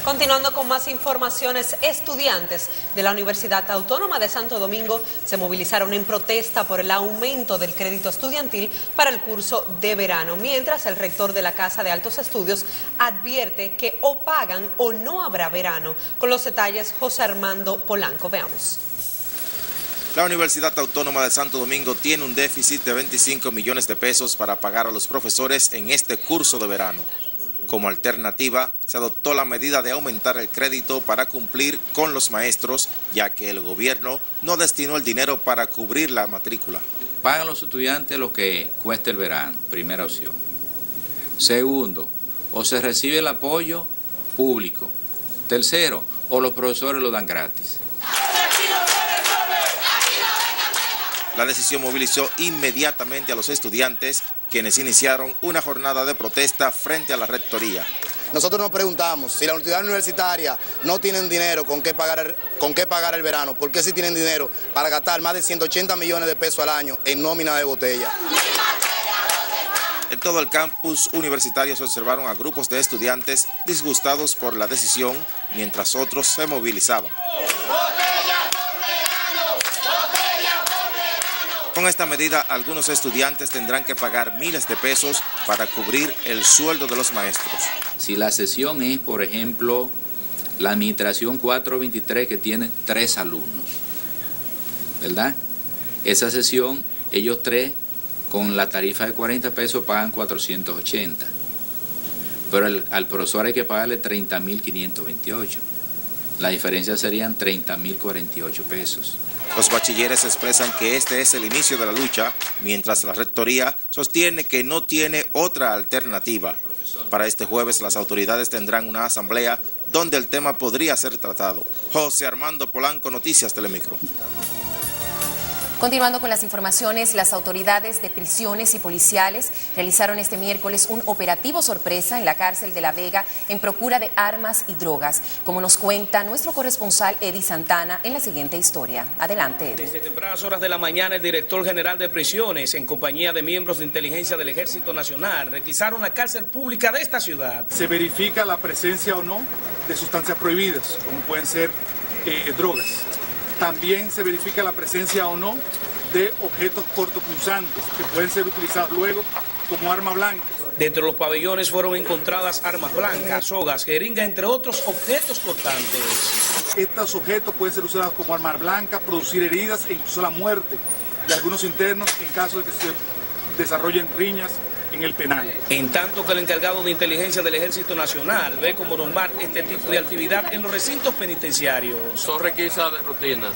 Continuando con más informaciones, estudiantes de la Universidad Autónoma de Santo Domingo se movilizaron en protesta por el aumento del crédito estudiantil para el curso de verano, mientras el rector de la Casa de Altos Estudios advierte que o pagan o no habrá verano. Con los detalles, José Armando Polanco. Veamos. La Universidad Autónoma de Santo Domingo tiene un déficit de 25 millones de pesos para pagar a los profesores en este curso de verano. Como alternativa, se adoptó la medida de aumentar el crédito para cumplir con los maestros, ya que el gobierno no destinó el dinero para cubrir la matrícula. Pagan los estudiantes lo que cuesta el verano, primera opción. Segundo, o se recibe el apoyo público. Tercero, o los profesores lo dan gratis. La decisión movilizó inmediatamente a los estudiantes, quienes iniciaron una jornada de protesta frente a la rectoría. Nosotros nos preguntamos, si la autoridad universitaria no tienen dinero con qué pagar el verano, ¿por qué sí tienen dinero para gastar más de 180 millones de pesos al año en nómina de botella? En todo el campus universitario se observaron a grupos de estudiantes disgustados por la decisión, mientras otros se movilizaban. Con esta medida, algunos estudiantes tendrán que pagar miles de pesos para cubrir el sueldo de los maestros. Si la sesión es, por ejemplo, la administración 423 que tiene 3 alumnos, ¿verdad? Esa sesión, ellos 3, con la tarifa de 40 pesos, pagan 480. Pero al profesor hay que pagarle 30.528. La diferencia serían 30.048 pesos. Los bachilleres expresan que este es el inicio de la lucha, mientras la rectoría sostiene que no tiene otra alternativa. Para este jueves, las autoridades tendrán una asamblea donde el tema podría ser tratado. José Armando Polanco, Noticias Telemicro. Continuando con las informaciones, las autoridades de prisiones y policiales realizaron este miércoles un operativo sorpresa en la cárcel de La Vega en procura de armas y drogas, como nos cuenta nuestro corresponsal Eddie Santana en la siguiente historia. Adelante, Eddie. Desde tempranas horas de la mañana, el director general de prisiones, en compañía de miembros de inteligencia del Ejército Nacional, requisaron la cárcel pública de esta ciudad. Se verifica la presencia o no de sustancias prohibidas, como pueden ser drogas. También se verifica la presencia o no de objetos cortopunzantes que pueden ser utilizados luego como arma blanca. Dentro de los pabellones fueron encontradas armas blancas, sogas, jeringas, entre otros objetos cortantes. Estos objetos pueden ser usados como armas blancas, producir heridas e incluso la muerte de algunos internos en caso de que se desarrollen riñas en el penal. En tanto que el encargado de inteligencia del Ejército Nacional ve como normal este tipo de actividad en los recintos penitenciarios. Son requisas de rutina.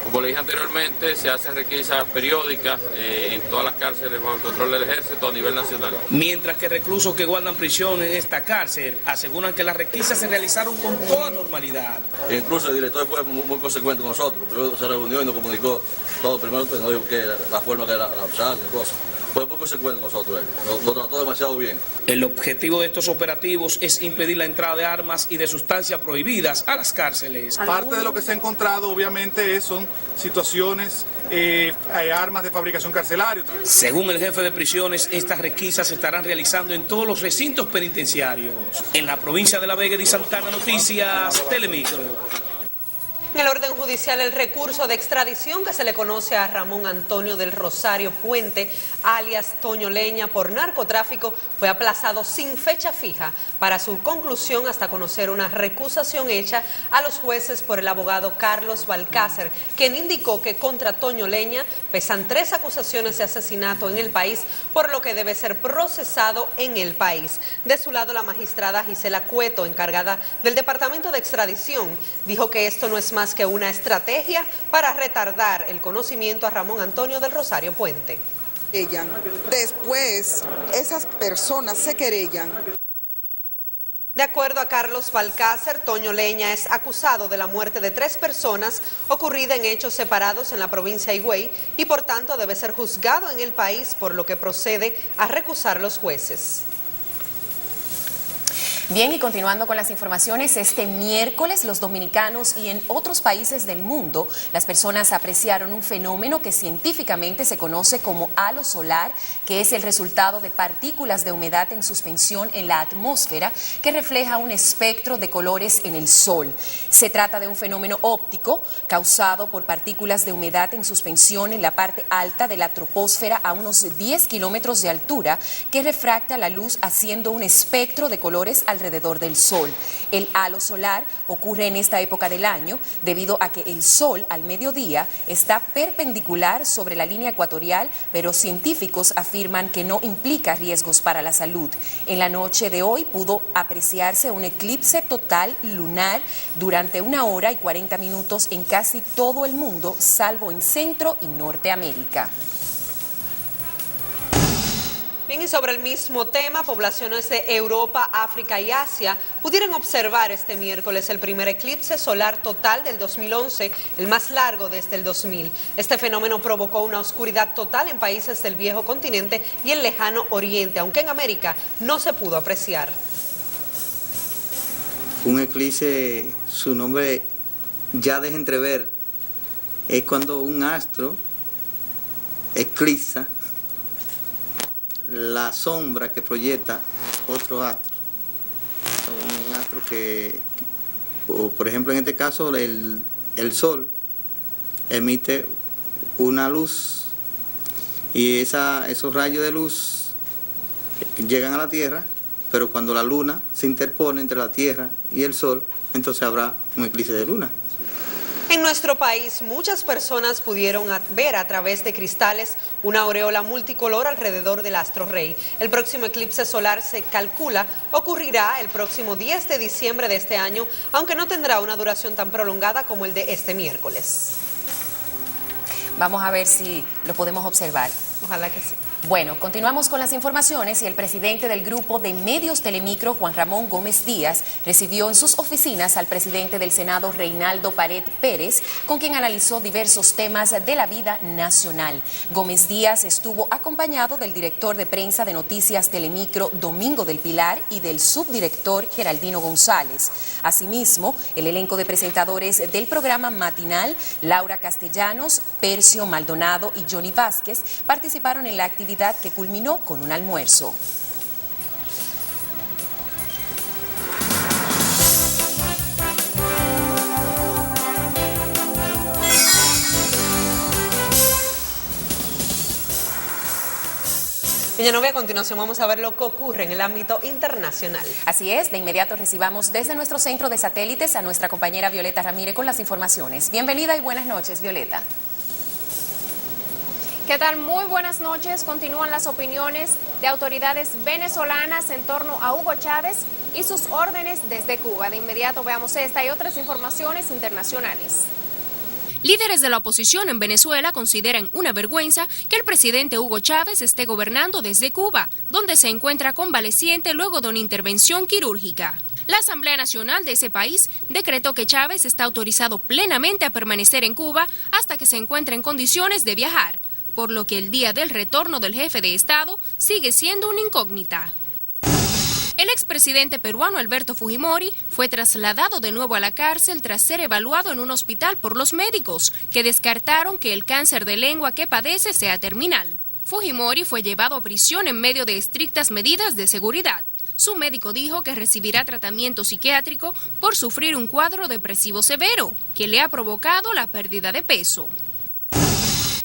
Como le dije anteriormente, se hacen requisas periódicas en todas las cárceles bajo el control del Ejército a nivel nacional. Mientras que reclusos que guardan prisión en esta cárcel aseguran que las requisas se realizaron con toda normalidad. Incluso el director fue muy consecuente con nosotros. Primero se reunió y nos comunicó todo. Primero nos dijo que la forma que era la usada y cosas. Fue muy consecuente con nosotros, lo trató demasiado bien. El objetivo de estos operativos es impedir la entrada de armas y de sustancias prohibidas a las cárceles. Parte de lo que se ha encontrado, obviamente, son situaciones, armas de fabricación carcelaria. Según el jefe de prisiones, estas requisas se estarán realizando en todos los recintos penitenciarios. En la provincia de La Vega y Santana, Noticias Telemicro. En el orden judicial, el recurso de extradición que se le conoce a Ramón Antonio del Rosario Puente, alias Toño Leña, por narcotráfico, fue aplazado sin fecha fija para su conclusión hasta conocer una recusación hecha a los jueces por el abogado Carlos Balcácer, quien indicó que contra Toño Leña pesan 3 acusaciones de asesinato en el país, por lo que debe ser procesado en el país. De su lado, la magistrada Gisela Cueto, encargada del Departamento de Extradición, dijo que esto no es más que una estrategia para retardar el conocimiento a Ramón Antonio del Rosario Puente. Después, esas personas se querellan. De acuerdo a Carlos Balcácer, Toño Leña es acusado de la muerte de 3 personas ocurrida en hechos separados en la provincia de Higüey y por tanto debe ser juzgado en el país, por lo que procede a recusar los jueces. Bien, y continuando con las informaciones, este miércoles los dominicanos y en otros países del mundo, las personas apreciaron un fenómeno que científicamente se conoce como halo solar, que es el resultado de partículas de humedad en suspensión en la atmósfera que refleja un espectro de colores en el sol. Se trata de un fenómeno óptico causado por partículas de humedad en suspensión en la parte alta de la troposfera a unos 10 kilómetros de altura que refracta la luz haciendo un espectro de colores alrededor del sol. El halo solar ocurre en esta época del año debido a que el sol al mediodía está perpendicular sobre la línea ecuatorial, pero científicos afirman que no implica riesgos para la salud. En la noche de hoy pudo apreciarse un eclipse total lunar durante 1 hora y 40 minutos en casi todo el mundo, salvo en Centro y Norteamérica. Bien, y sobre el mismo tema, poblaciones de Europa, África y Asia pudieron observar este miércoles el primer eclipse solar total del 2011, el más largo desde el 2000. Este fenómeno provocó una oscuridad total en países del viejo continente y el lejano oriente, aunque en América no se pudo apreciar. Un eclipse, su nombre ya deja entrever, es cuando un astro eclipsa la sombra que proyecta otro astro. Un astro que, por ejemplo, en este caso, el Sol emite una luz y esos rayos de luz llegan a la Tierra, pero cuando la Luna se interpone entre la Tierra y el Sol, entonces habrá un eclipse de luna. En nuestro país, muchas personas pudieron ver a través de cristales una aureola multicolor alrededor del astro rey. El próximo eclipse solar se calcula ocurrirá el próximo 10 de diciembre de este año, aunque no tendrá una duración tan prolongada como el de este miércoles. Vamos a ver si lo podemos observar. Ojalá que sí. Bueno, continuamos con las informaciones y el presidente del grupo de medios Telemicro, Juan Ramón Gómez Díaz, recibió en sus oficinas al presidente del Senado, Reinaldo Pared Pérez, con quien analizó diversos temas de la vida nacional. Gómez Díaz estuvo acompañado del director de prensa de Noticias Telemicro, Domingo del Pilar, y del subdirector Geraldino González. Asimismo, el elenco de presentadores del programa matinal, Laura Castellanos, Percio Maldonado y Johnny Vázquez, participaron en la actividad que culminó con un almuerzo. Villanueva, a continuación vamos a ver lo que ocurre en el ámbito internacional. Así es, de inmediato recibamos desde nuestro centro de satélites a nuestra compañera Violeta Ramírez con las informaciones. Bienvenida y buenas noches, Violeta. ¿Qué tal? Muy buenas noches. Continúan las opiniones de autoridades venezolanas en torno a Hugo Chávez y sus órdenes desde Cuba. De inmediato veamos esta y otras informaciones internacionales. Líderes de la oposición en Venezuela consideran una vergüenza que el presidente Hugo Chávez esté gobernando desde Cuba, donde se encuentra convaleciente luego de una intervención quirúrgica. La Asamblea Nacional de ese país decretó que Chávez está autorizado plenamente a permanecer en Cuba hasta que se encuentre en condiciones de viajar, por lo que el día del retorno del jefe de Estado sigue siendo una incógnita. El expresidente peruano Alberto Fujimori fue trasladado de nuevo a la cárcel tras ser evaluado en un hospital por los médicos, que descartaron que el cáncer de lengua que padece sea terminal. Fujimori fue llevado a prisión en medio de estrictas medidas de seguridad. Su médico dijo que recibirá tratamiento psiquiátrico por sufrir un cuadro depresivo severo, que le ha provocado la pérdida de peso.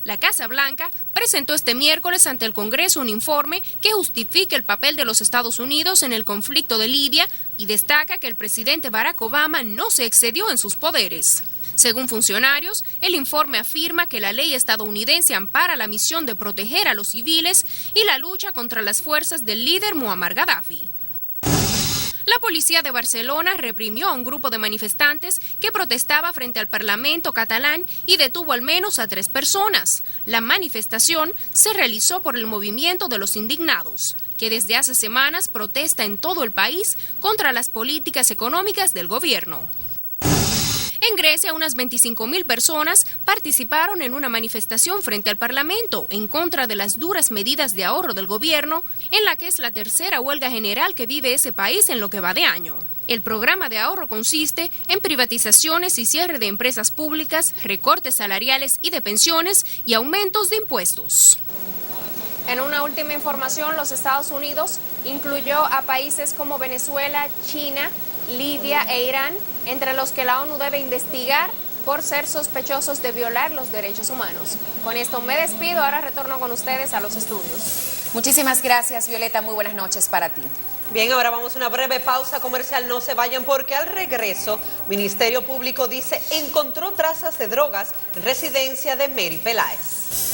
La Casa Blanca presentó este miércoles ante el Congreso un informe que justifica el papel de los Estados Unidos en el conflicto de Libia y destaca que el presidente Barack Obama no se excedió en sus poderes. Según funcionarios, el informe afirma que la ley estadounidense ampara la misión de proteger a los civiles y la lucha contra las fuerzas del líder Muammar Gaddafi. La policía de Barcelona reprimió a un grupo de manifestantes que protestaba frente al Parlamento catalán y detuvo al menos a 3 personas. La manifestación se realizó por el movimiento de los indignados, que desde hace semanas protesta en todo el país contra las políticas económicas del gobierno. En Grecia, unas 25.000 personas participaron en una manifestación frente al Parlamento en contra de las duras medidas de ahorro del gobierno, en la que es la tercera huelga general que vive ese país en lo que va de año. El programa de ahorro consiste en privatizaciones y cierre de empresas públicas, recortes salariales y de pensiones y aumentos de impuestos. En una última información, los Estados Unidos incluyó a países como Venezuela, China, Libia e Irán, entre los que la ONU debe investigar por ser sospechosos de violar los derechos humanos. Con esto me despido, ahora retorno con ustedes a los estudios. Muchísimas gracias, Violeta, muy buenas noches para ti. Bien, ahora vamos a una breve pausa comercial, no se vayan porque al regreso, Ministerio Público dice encontró trazas de drogas en residencia de Mary Peláez.